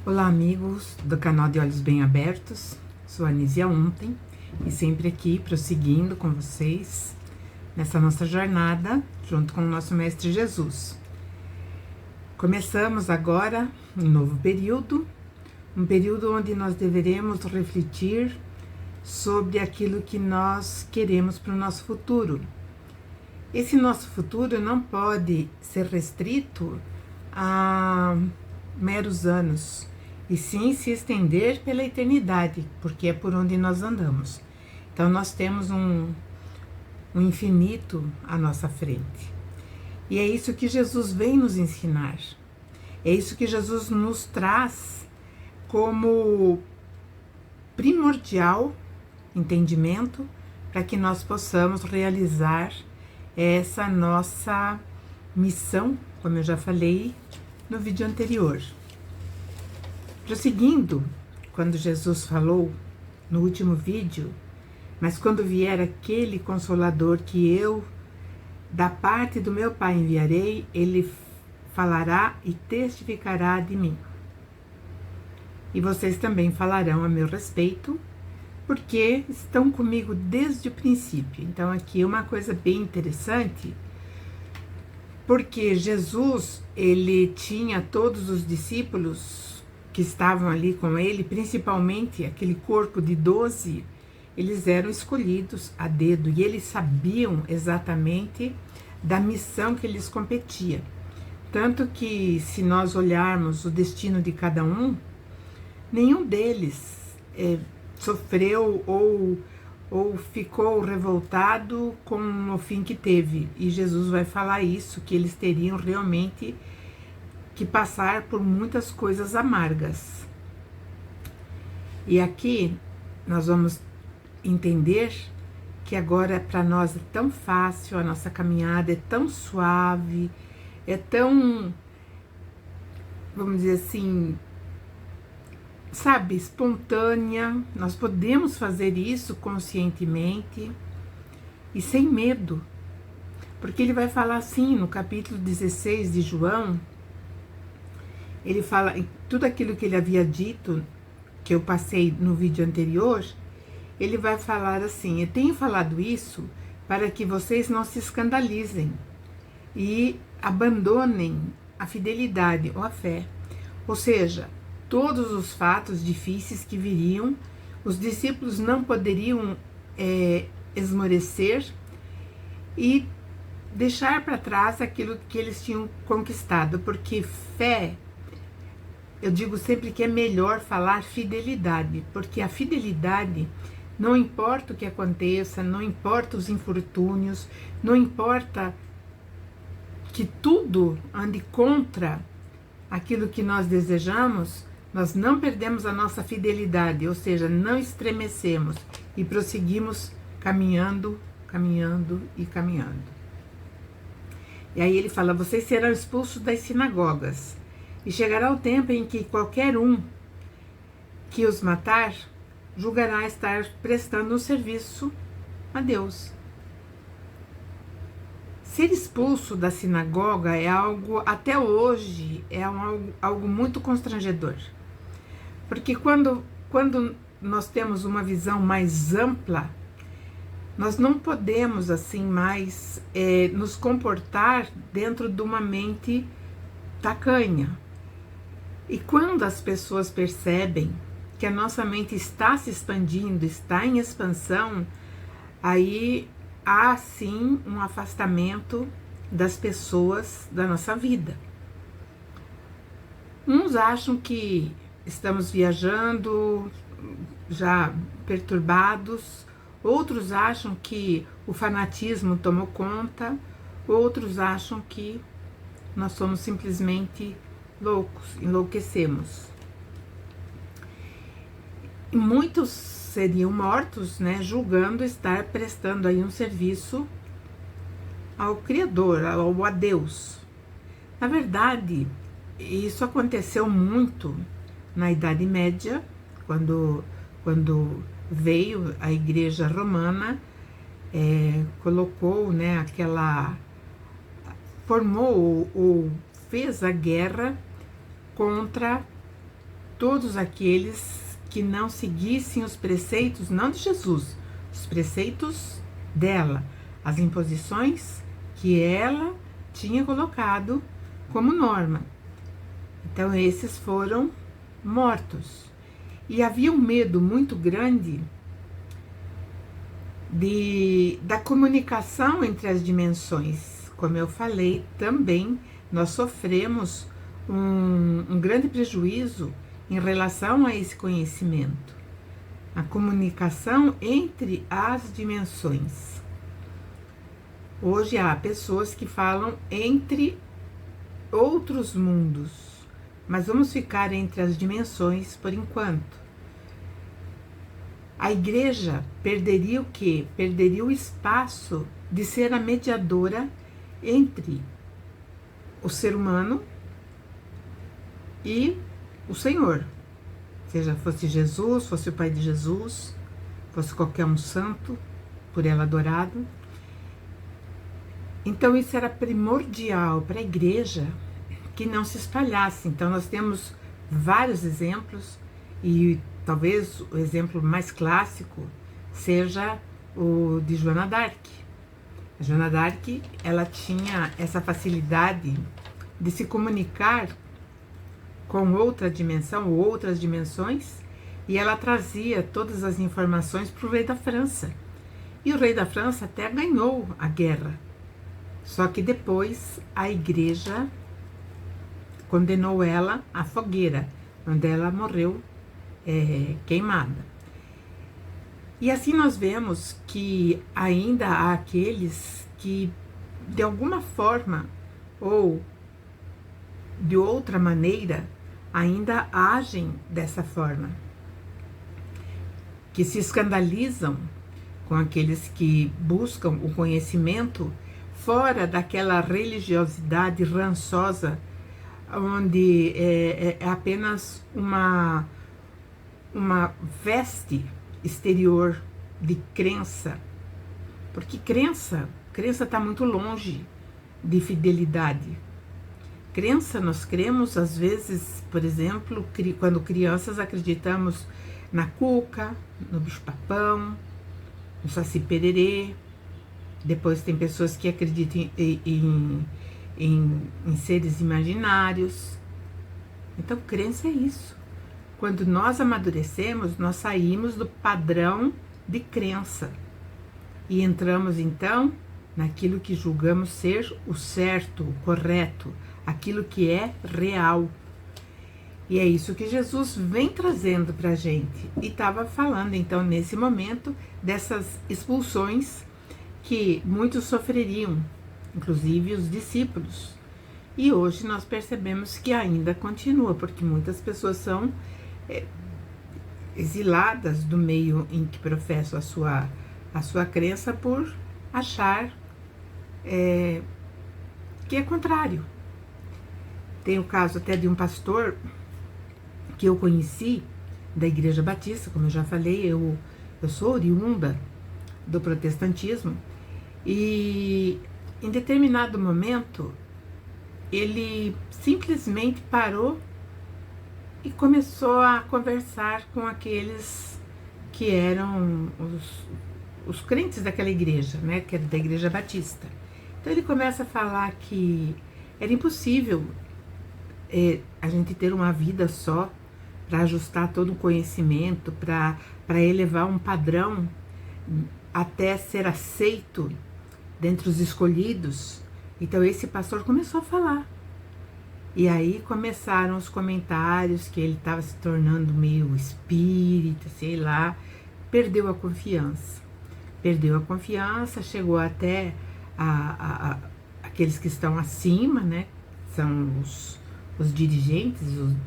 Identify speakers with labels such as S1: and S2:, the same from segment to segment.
S1: Olá, amigos do canal de Olhos Bem Abertos. Sou a Anísia Ontem e sempre aqui prosseguindo com vocês nessa nossa jornada junto com o nosso Mestre Jesus. Começamos agora um novo período, um período onde nós deveremos refletir sobre aquilo que nós queremos para o nosso futuro. Esse nosso futuro não pode ser restrito a meros anos, e sim se estender pela eternidade, porque é por onde nós andamos. Então nós temos um infinito à nossa frente. E é isso que Jesus vem nos ensinar. É isso que Jesus nos traz como primordial entendimento para que nós possamos realizar essa nossa missão, como eu já falei no vídeo anterior. Prosseguindo, quando Jesus falou no último vídeo, mas quando vier aquele Consolador que eu, da parte do meu Pai, enviarei, ele falará e testificará de mim. E vocês também falarão a meu respeito, porque estão comigo desde o princípio. Então aqui é uma coisa bem interessante, porque Jesus, ele tinha todos os discípulos que estavam ali com ele, principalmente aquele corpo de 12, eles eram escolhidos a dedo e eles sabiam exatamente da missão que lhes competia. Tanto que, se nós olharmos o destino de cada um, nenhum deles sofreu ou ficou revoltado com o fim que teve. E Jesus vai falar isso, que eles teriam realmente que passar por muitas coisas amargas. E aqui nós vamos entender que agora para nós é tão fácil, a nossa caminhada é tão suave, é tão, vamos dizer assim, sabe, espontânea. Nós podemos fazer isso conscientemente e sem medo, porque ele vai falar assim no capítulo 16 de João. Ele fala tudo aquilo que ele havia dito, que eu passei no vídeo anterior. Ele vai falar assim: eu tenho falado isso para que vocês não se escandalizem e abandonem a fidelidade ou a fé. Ou seja, todos os fatos difíceis que viriam, os discípulos não poderiam esmorecer e deixar para trás aquilo que eles tinham conquistado, porque fé, eu digo sempre que é melhor falar fidelidade, porque a fidelidade, não importa o que aconteça, não importa os infortúnios, não importa que tudo ande contra aquilo que nós desejamos, nós não perdemos a nossa fidelidade, ou seja, não estremecemos e prosseguimos caminhando, caminhando e caminhando. E aí ele fala: vocês serão expulsos das sinagogas. E chegará o tempo em que qualquer um que os matar julgará estar prestando um serviço a Deus. Ser expulso da sinagoga é algo, até hoje, algo muito constrangedor. Porque quando nós temos uma visão mais ampla, nós não podemos assim mais nos comportar dentro de uma mente tacanha. E quando as pessoas percebem que a nossa mente está se expandindo, está em expansão, aí há sim um afastamento das pessoas da nossa vida. Uns acham que estamos viajando, já perturbados, outros acham que o fanatismo tomou conta, outros acham que nós somos simplesmente loucos, enlouquecemos. E muitos seriam mortos, né, julgando estar prestando aí um serviço ao Criador, a Deus. Na verdade, isso aconteceu muito na Idade Média, quando veio a Igreja Romana, colocou, né, formou ou fez a guerra contra todos aqueles que não seguissem os preceitos, não de Jesus, os preceitos dela, as imposições que ela tinha colocado como norma. Então esses foram mortos. E havia um medo muito grande da comunicação entre as dimensões. Como eu falei, também nós sofremos um grande prejuízo em relação a esse conhecimento. A comunicação entre as dimensões. Hoje há pessoas que falam entre outros mundos, mas vamos ficar entre as dimensões por enquanto. A igreja perderia o quê? Perderia o espaço de ser a mediadora entre o ser humano e o Senhor. Seja fosse Jesus, fosse o Pai de Jesus, fosse qualquer um santo, por ela adorado. Então isso era primordial para a igreja que não se espalhasse. Então nós temos vários exemplos e talvez o exemplo mais clássico seja o de Joana d'Arc. A Joana d'Arc, ela tinha essa facilidade de se comunicar com outra dimensão ou outras dimensões, e ela trazia todas as informações para o rei da França. E o rei da França até ganhou a guerra. Só que depois a igreja condenou ela à fogueira, onde ela morreu queimada. E assim nós vemos que ainda há aqueles que, de alguma forma ou de outra maneira, ainda agem dessa forma, que se escandalizam com aqueles que buscam o conhecimento fora daquela religiosidade rançosa, onde é apenas uma veste exterior de crença, porque crença está muito longe de fidelidade. Crença, nós cremos às vezes, por exemplo, quando crianças acreditamos na cuca, no bicho-papão, no saci-pererê. Depois tem pessoas que acreditam em seres imaginários. Então crença é isso. Quando nós amadurecemos, nós saímos do padrão de crença e entramos então naquilo que julgamos ser o certo, o correto, aquilo que é real. E é isso que Jesus vem trazendo para a gente. E estava falando então nesse momento dessas expulsões que muitos sofreriam, inclusive os discípulos. E hoje nós percebemos que ainda continua, porque muitas pessoas são exiladas do meio em que professam a sua crença por achar que é contrário. Tem o caso até de um pastor que eu conheci da Igreja Batista, como eu já falei, eu sou oriunda do protestantismo, e em determinado momento ele simplesmente parou e começou a conversar com aqueles que eram os crentes daquela igreja, né, que era da Igreja Batista. Então ele começa a falar que era impossível a gente ter uma vida só para ajustar todo o conhecimento, para elevar um padrão até ser aceito dentre os escolhidos. Então esse pastor começou a falar. E aí começaram os comentários que ele estava se tornando meio espírita, sei lá, perdeu a confiança. Perdeu a confiança, chegou até aqueles que estão acima, né? São os dirigentes,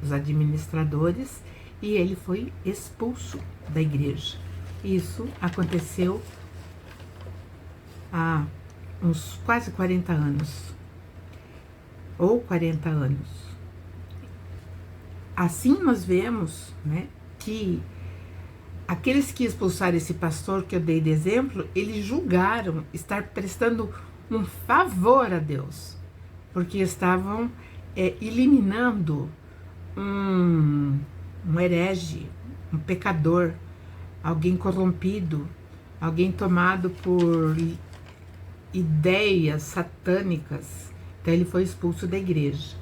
S1: os administradores, e ele foi expulso da igreja. Isso aconteceu há uns quase 40 anos. Ou 40 anos. Assim nós vemos, né, que aqueles que expulsaram esse pastor que eu dei de exemplo, eles julgaram estar prestando um favor a Deus, porque estavam eliminando um herege, um pecador, alguém corrompido, alguém tomado por ideias satânicas. Então ele foi expulso da igreja.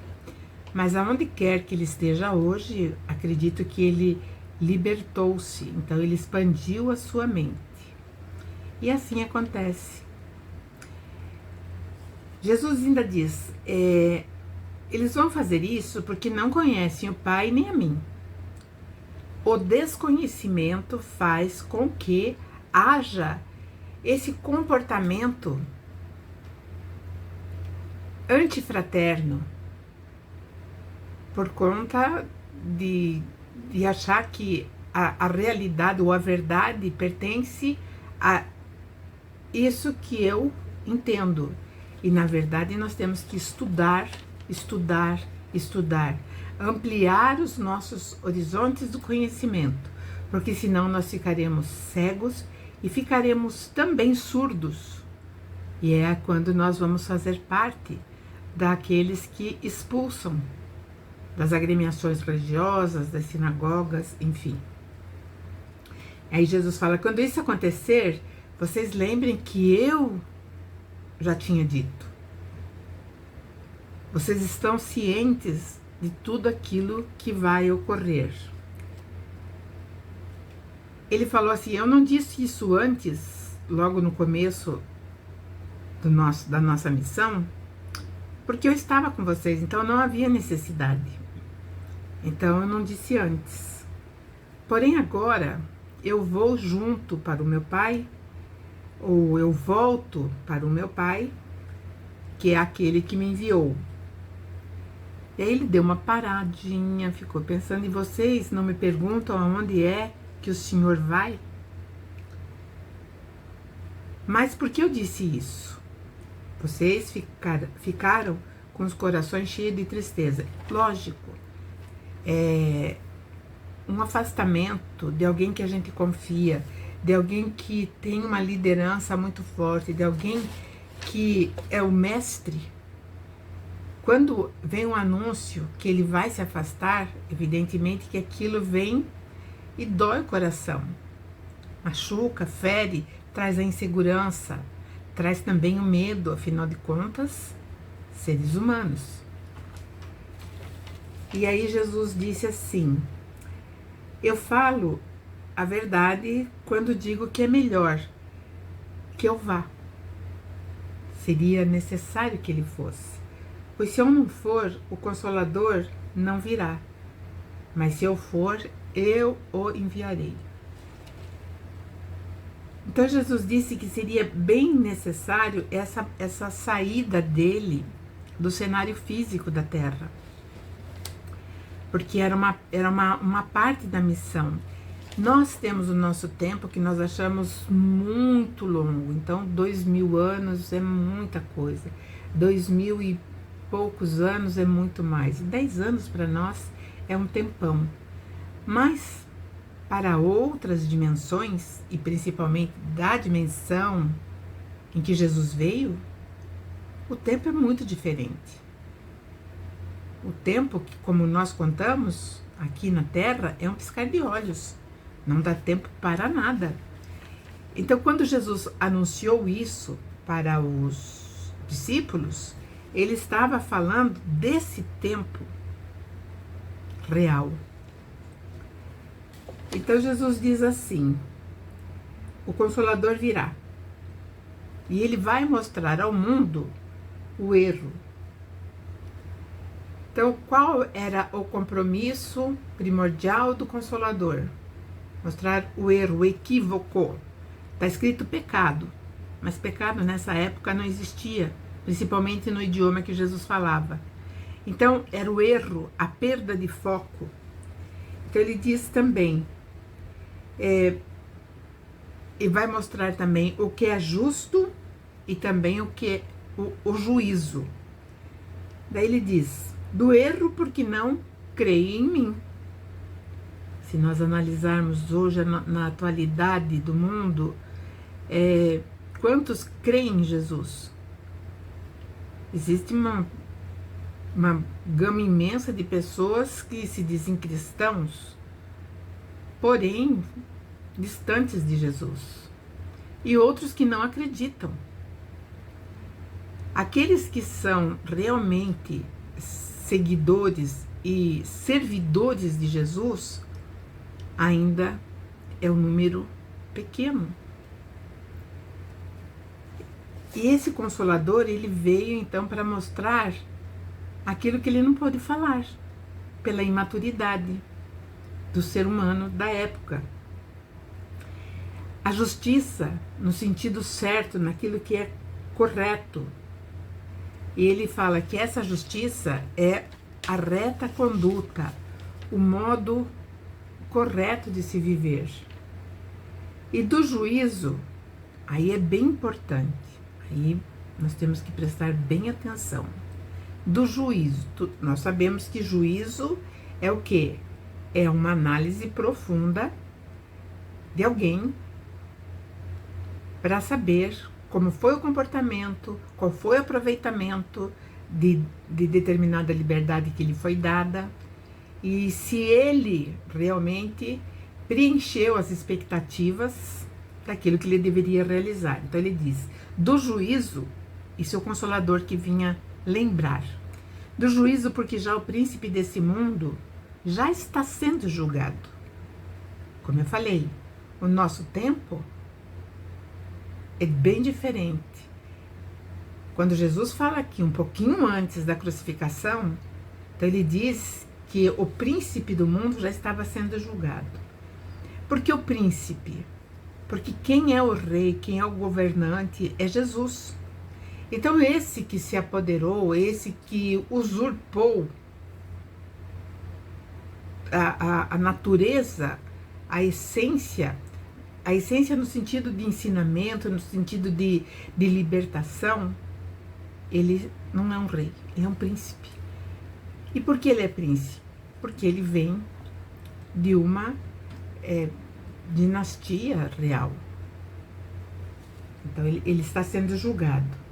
S1: Mas aonde quer que ele esteja hoje, acredito que ele libertou-se, então ele expandiu a sua mente. E assim acontece. Jesus ainda diz, eles vão fazer isso porque não conhecem o Pai nem a mim. O desconhecimento faz com que haja esse comportamento antifraterno, por conta de achar que a realidade ou a verdade pertence a isso que eu entendo. E na verdade nós temos que estudar, estudar, estudar, ampliar os nossos horizontes do conhecimento, porque senão nós ficaremos cegos e ficaremos também surdos. E é quando nós vamos fazer parte daqueles que expulsam das agremiações religiosas, das sinagogas, enfim. Aí Jesus fala, quando isso acontecer, vocês lembrem que eu já tinha dito. Vocês estão cientes de tudo aquilo que vai ocorrer. Ele falou assim, eu não disse isso antes, logo no começo da nossa missão, porque eu estava com vocês, então não havia necessidade. Então eu não disse antes. Porém agora eu vou junto para o meu Pai, ou eu volto para o meu Pai, que é aquele que me enviou. E aí ele deu uma paradinha, ficou pensando, e vocês não me perguntam aonde é que o Senhor vai? Mas por que eu disse isso? Vocês ficaram com os corações cheios de tristeza. Lógico, é um afastamento de alguém que a gente confia, de alguém que tem uma liderança muito forte, de alguém que é o mestre. Quando vem um anúncio que ele vai se afastar, evidentemente que aquilo vem e dói o coração. Machuca, fere, traz a insegurança, traz também o medo, afinal de contas, seres humanos. E aí Jesus disse assim, eu falo a verdade quando digo que é melhor que eu vá. Seria necessário que ele fosse. Pois se eu não for, o Consolador não virá. Mas se eu for, eu o enviarei. Então Jesus disse que seria bem necessário essa saída dele do cenário físico da Terra. Porque era uma parte da missão. Nós temos o nosso tempo que nós achamos muito longo. Então 2000 anos é muita coisa. 2000 e poucos anos é muito mais. 10 anos para nós é um tempão. Mas para outras dimensões, e principalmente da dimensão em que Jesus veio, o tempo é muito diferente. O tempo que, como nós contamos aqui na Terra, é um piscar de olhos. Não dá tempo para nada. Então, quando Jesus anunciou isso para os discípulos, ele estava falando desse tempo real. Então Jesus diz assim, o Consolador virá e ele vai mostrar ao mundo o erro. Então, qual era o compromisso primordial do Consolador? Mostrar o erro, o equívoco. Está escrito pecado, mas pecado nessa época não existia, principalmente no idioma que Jesus falava. Então, era o erro, a perda de foco. Então, ele diz também, e vai mostrar também o que é justo e também o que é o juízo. Daí ele diz, do erro porque não creem em mim. Se nós analisarmos hoje na atualidade do mundo, quantos creem em Jesus? Existe uma gama imensa de pessoas que se dizem cristãos, porém distantes de Jesus, e outros que não acreditam. Aqueles que são realmente seguidores e servidores de Jesus ainda é um número pequeno. E esse Consolador, ele veio então para mostrar aquilo que ele não pôde falar, pela imaturidade do ser humano da época. A justiça no sentido certo, naquilo que é correto. E ele fala que essa justiça é a reta conduta, o modo correto de se viver. E do juízo, aí é bem importante, aí nós temos que prestar bem atenção. Do juízo, nós sabemos que juízo é o quê? É uma análise profunda de alguém para saber como foi o comportamento, qual foi o aproveitamento de determinada liberdade que lhe foi dada, e se ele realmente preencheu as expectativas daquilo que ele deveria realizar. Então ele diz, do juízo, isso é o Consolador que vinha lembrar. Do juízo, porque já o príncipe desse mundo já está sendo julgado. Como eu falei, o nosso tempo é bem diferente. Quando Jesus fala aqui, um pouquinho antes da crucificação, então ele diz que o príncipe do mundo já estava sendo julgado. Por que o príncipe? Porque quem é o rei, quem é o governante é Jesus. Então esse que se apoderou, esse que usurpou a natureza, a essência no sentido de ensinamento, no sentido de libertação, ele não é um rei, ele é um príncipe. E por que ele é príncipe? Porque ele vem de uma dinastia real. Então ele está sendo julgado.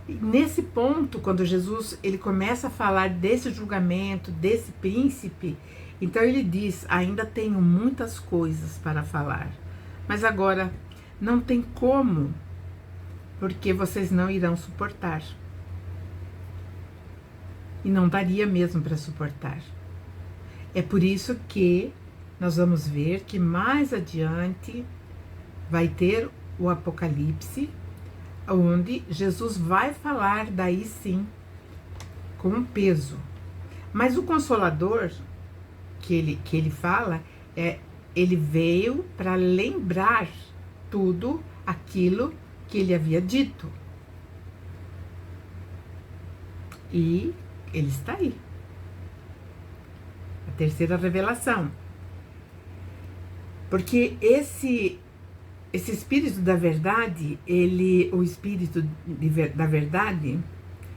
S1: E nesse ponto, quando Jesus ele começa a falar desse julgamento, desse príncipe, então ele diz, ainda tenho muitas coisas para falar, mas agora não tem como, porque vocês não irão suportar. E não daria mesmo para suportar. É por isso que nós vamos ver que mais adiante vai ter o Apocalipse, onde Jesus vai falar daí sim, com peso. Mas o Consolador que ele fala, ele veio para lembrar tudo aquilo que ele havia dito. E ele está aí. A terceira revelação. Porque esse Espírito da Verdade, o Espírito da Verdade,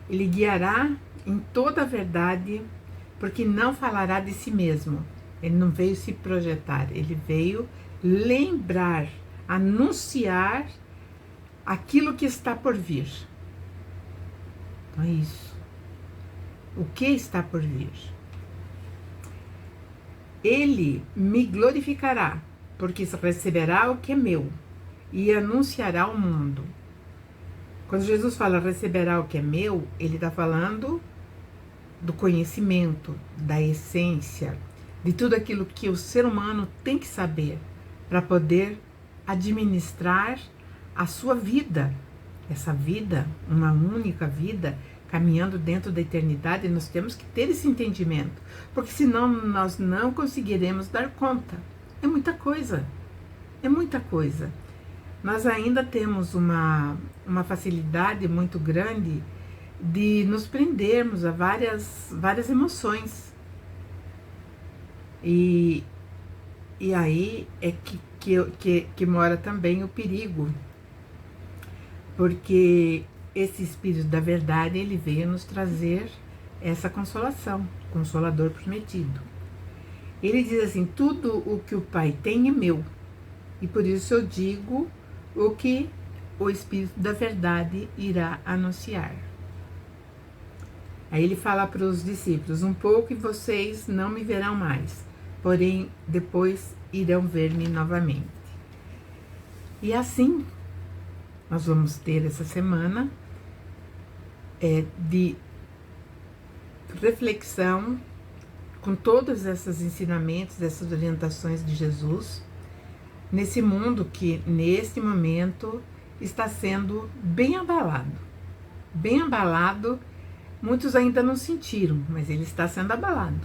S1: ele guiará em toda a verdade, porque não falará de si mesmo. Ele não veio se projetar, ele veio lembrar, anunciar aquilo que está por vir. Então é isso. O que está por vir? Ele me glorificará, porque receberá o que é meu e anunciará ao mundo. Quando Jesus fala receberá o que é meu, ele está falando do conhecimento, da essência, de tudo aquilo que o ser humano tem que saber para poder administrar a sua vida. Essa vida, uma única vida, caminhando dentro da eternidade, nós temos que ter esse entendimento, porque senão nós não conseguiremos dar conta. É muita coisa, é muita coisa. Nós ainda temos uma facilidade muito grande de nos prendermos a várias emoções. E aí é que mora também o perigo, porque esse Espírito da Verdade, ele veio nos trazer essa consolação, Consolador prometido. Ele diz assim, tudo o que o Pai tem é meu, e por isso eu digo o que o Espírito da Verdade irá anunciar. Aí ele fala para os discípulos, um pouco e vocês não me verão mais, porém depois irão ver-me novamente. E assim, nós vamos ter essa semana de reflexão com todos esses ensinamentos, essas orientações de Jesus, nesse mundo que, neste momento, está sendo bem abalado. Bem abalado, muitos ainda não sentiram, mas ele está sendo abalado.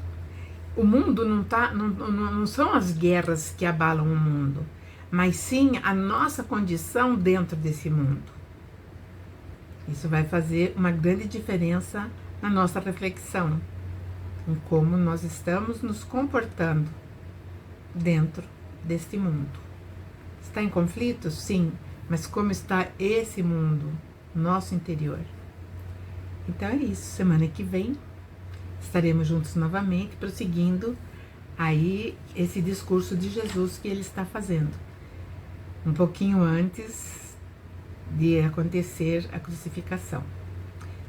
S1: O mundo não são as guerras que abalam o mundo, mas sim a nossa condição dentro desse mundo. Isso vai fazer uma grande diferença na nossa reflexão, em como nós estamos nos comportando dentro deste mundo. Está em conflito? Sim, mas como está esse mundo, nosso interior? Então é isso, semana que vem estaremos juntos novamente, prosseguindo aí esse discurso de Jesus que ele está fazendo, um pouquinho antes de acontecer a crucificação.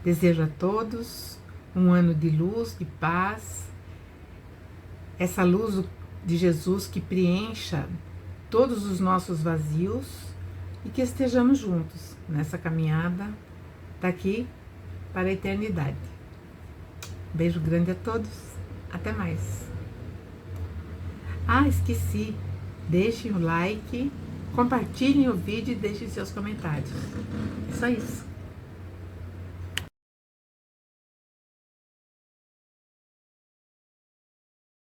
S1: Desejo a todos um ano de luz, de paz, essa luz de Jesus que preencha todos os nossos vazios e que estejamos juntos nessa caminhada daqui para a eternidade. Beijo grande a todos, até mais. Esqueci, deixem o like, compartilhem o vídeo e deixem seus comentários. É só isso.